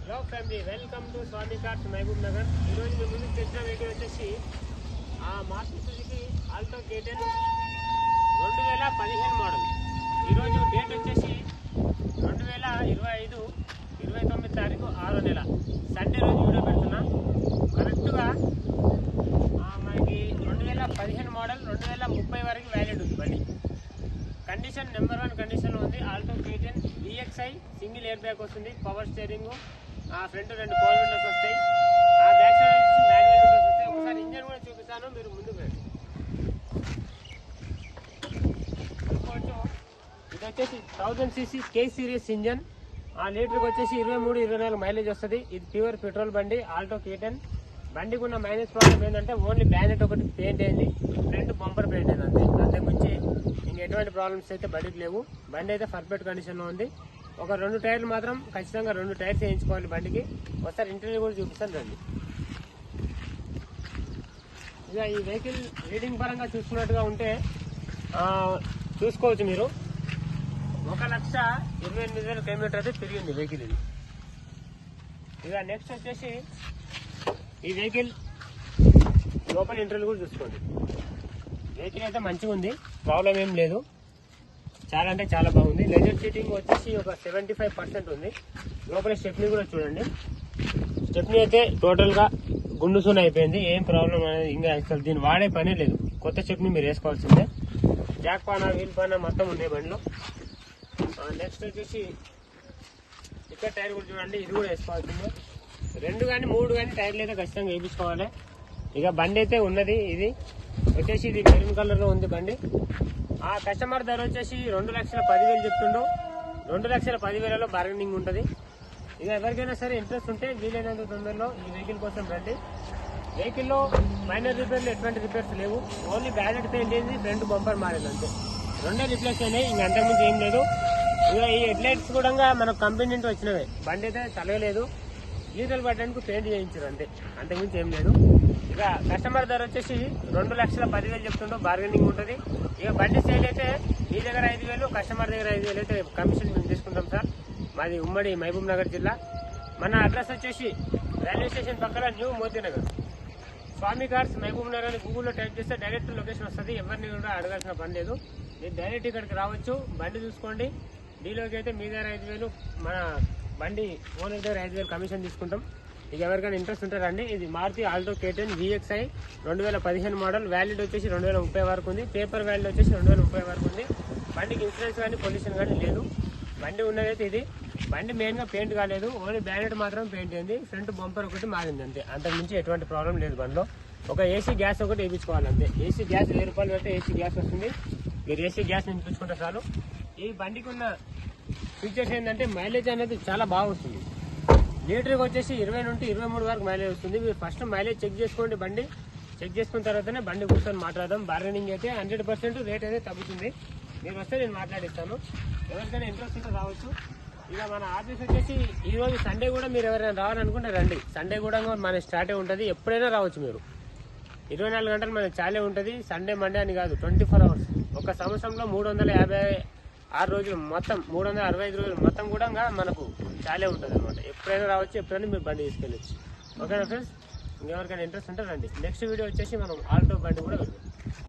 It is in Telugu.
Hello family, welcome to Swami cars Mahabubnagar. ఈరోజు మేము ముందుకు తెచ్చిన వెహికల్ వచ్చేసి Maruti Suzuki Alto K10 2015 model. ఈరోజు డేట్ వచ్చేసి 2025 29 తారీఖు 6వ నెల సండే రోజు వీడియో పెడుతున్నా. కరెక్ట్గా మనకి 2015 మోడల్ 2030 వరకు వ్యాలిడ్ ఉంది బండి. కండిషన్ నెంబర్ 1 కండిషన్లో ఉంది. Alto K10 VXI single air bag వస్తుంది, power steering, front 2 power windows వస్తాయి, బ్యాక్ సైడ్ వచ్చేసి మాన్యువల్ విండోస్ వస్తాయి. ఒకసారి ఇంజన్ కూడా చూపిస్తాను, మీరు ముందుకు రండి. ఇది వచ్చేసి 1000cc K సిరీస్ ఇంజన్. లీటర్కి వచ్చేసి 23-24 మైలేజ్ వస్తుంది. ఇది ప్యూర్ పెట్రోల్ బండి ఆల్టో K10. బండికి ఉన్న మైనస్ ప్రాబ్లం ఏంటంటే ఓన్లీ బ్యానెట్ ఒకటి పెయింట్ అయింది, ఫ్రంట్ బంపర్ పెయింట్ అయింది అంతే. అంతకుమించి ఇంక ఎటువంటి ప్రాబ్లమ్స్ అయితే బండికి లేవు. బండి అయితే పర్ఫెక్ట్ కండిషన్లో ఉంది. ఒక 2 టైర్లు మాత్రం ఖచ్చితంగా 2 టైర్స్ వేయించుకోవాలి బండికి. ఒకసారి ఇంటర్వ్యూ కూడా చూపిస్తాను రండి. ఇక ఈ వెహికల్ రీడింగ్ పరంగా చూసుకున్నట్టుగా ఉంటే చూసుకోవచ్చు మీరు. 1,28,000 కిలోమీటర్ అయితే తిరిగింది వెహికల్ ఇది. ఇక నెక్స్ట్ వచ్చేసి ఈ వెహికల్ లోపల ఇంటర్వ్యూ కూడా చూసుకోండి. వెహికల్ అయితే మంచిగా ఉంది, ప్రాబ్లం ఏం లేదు. చాలా అంటే చాలా బాగుంది. లెజర్ సీటింగ్ వచ్చేసి ఒక 75% ఉంది. లోపల స్టెప్నీ కూడా చూడండి. స్టెప్నీ అయితే టోటల్గా గుండుసూన అయిపోయింది, ఏం ప్రాబ్లం అనేది ఇంకా అసలు దీన్ని వాడే పనే లేదు. కొత్త స్టెప్నీ మీరు వేసుకోవాల్సిందే. జాక్ పానా, వీల్ పానా మొత్తం ఉన్నాయి బండిలో. నెక్స్ట్ వచ్చేసి ఇక్కడ టైర్ కూడా చూడండి, ఇది కూడా వేసుకోవాల్సిందే. 2 కానీ 3 కానీ టైర్లు అయితే ఖచ్చితంగా వేయించుకోవాలి. ఇక బండి అయితే ఉన్నది. ఇది వచ్చేసి ఇది మెరూన్ కలర్ లో ఉంది బండి. కస్టమర్ ధర వచ్చేసి 2,10,000 చెప్తుండో. 2,10,000లో బార్గెనింగ్ ఉంటుంది. ఇక ఎవరికైనా సరే ఇంట్రెస్ట్ ఉంటే వీలైనంత తొందరలో ఈ వెహికల్ కోసం రండి. వెహికల్లో మైనర్ రిపేర్లు ఎటువంటి రిపేర్స్ లేవు. ఓన్లీ బ్యానెట్ పెయింట్ అయింది, ఫ్రంట్ బంపర్ మారింది అంతే. 2 రిప్లేస్ అయినాయి, ఇంక అంతకుముందు ఏం లేదు. ఇక ఈ హెడ్ లైట్స్ కూడా మనకు కంపెనీ నుండి వచ్చినవే. బండి అయితే తలగలేదు, గీతలు పట్టడానికి పెయింట్ చేయించారు అంతే, అంతకుమించి ఏం లేదు. ఇక కస్టమర్ ధర వచ్చేసి 2,10,000 చెప్తుండో, బార్గెనింగ్ ఉంటుంది. ఇక బండి సేల్ అయితే మీ దగ్గర 5,000, కస్టమర్ దగ్గర 5,000 అయితే కమిషన్ మేము తీసుకుంటాం సార్. మాది ఉమ్మడి మహబూబ్ నగర్ జిల్లా. మన అడ్రస్ వచ్చేసి రైల్వే స్టేషన్ పక్కన న్యూ మోతీనగర్. స్వామి కార్స్ మహబూబ్ నగర్ అని గూగుల్లో టైప్ చేస్తే డైరెక్ట్ లొకేషన్ వస్తుంది. ఎవరిని కూడా అడగాల్సిన పని లేదు. మీరు డైరెక్ట్ ఇక్కడికి రావచ్చు, బండి చూసుకోండి. డీలోకి అయితే మీ దగ్గర 5,000, మన బండి ఓనర్ దగ్గర 5,000 కమిషన్ తీసుకుంటాం. ఇక ఎవరికైనా ఇంట్రెస్ట్ ఉంటే రండి. ఇది Maruti Alto K10 VXI 2015 model. Valid వచ్చేసి 2030 వరకు ఉంది. పేపర్ వ్యాలిడ్ వచ్చేసి 2030 వరకు ఉంది. బండికి ఇన్సూరెన్స్ కానీ పొల్యూషన్ కానీ లేదు. బండి ఉన్నదైతే ఇది. బండి మెయిన్గా పెయింట్ కాలేదు, ఓన్లీ బ్యానెట్ మాత్రం పెయింట్ అయింది, ఫ్రంట్ బంపర్ ఒకటి మారింది అంతే. అంతకుమించి ఎటువంటి ప్రాబ్లం లేదు బండిలో. ఒక ఏసీ గ్యాస్ ఒకటి వేయించుకోవాలి అంతే. ఏసీ గ్యాస్ 1,000 రూపాయలు పెడితే ఏసీ గ్యాస్ వస్తుంది. మీరు ఏసీ గ్యాస్ నింపించుకుంటే చాలు. ఈ బండికి ఉన్న ఫీచర్స్ ఏంటంటే మైలేజ్ అనేది చాలా బాగా వస్తుంది. లీటర్కి వచ్చేసి 20 నుండి 23 వరకు మైలేజ్ వస్తుంది. మీరు ఫస్ట్ మైలేజ్ చెక్ చేసుకోండి. బండి చెక్ చేసుకున్న తర్వాతనే బండి కూర్చొని మాట్లాడదాం. బార్గెనింగ్ అయితే 100% రేట్ అయితే తగ్గుతుంది. మీరు వస్తే నేను మాట్లాడిస్తాను. ఎవరికైనా ఇంట్రెస్ట్ ఉంటే రావచ్చు. ఇక మన ఆఫీస్ వచ్చేసి ఈరోజు సండే కూడా మీరు ఎవరైనా రావాలనుకుంటే రండి. సండే కూడా మన స్టార్టే ఉంటుంది, ఎప్పుడైనా రావచ్చు మీరు. 24 గంటలు మనకి చాలే ఉంటుంది. సండే మండే అని కాదు, 24 hours. ఒక సంవత్సరంలో 356 రోజులు మొత్తం, 365 రోజులు మొత్తం కూడా మనకు చాలే ఉంటుంది అనమాట. ఎప్పుడైనా రావచ్చు, ఎప్పుడైనా మీరు బండి తీసుకెళ్ళచ్చు. ఓకేనా ఫ్రెండ్స్? ఇంకెవరికైనా ఇంట్రెస్ట్ ఉంటే రండి. నెక్స్ట్ వీడియో వచ్చేసి మనం ఆల్టో బండి కూడా వెళ్దాం.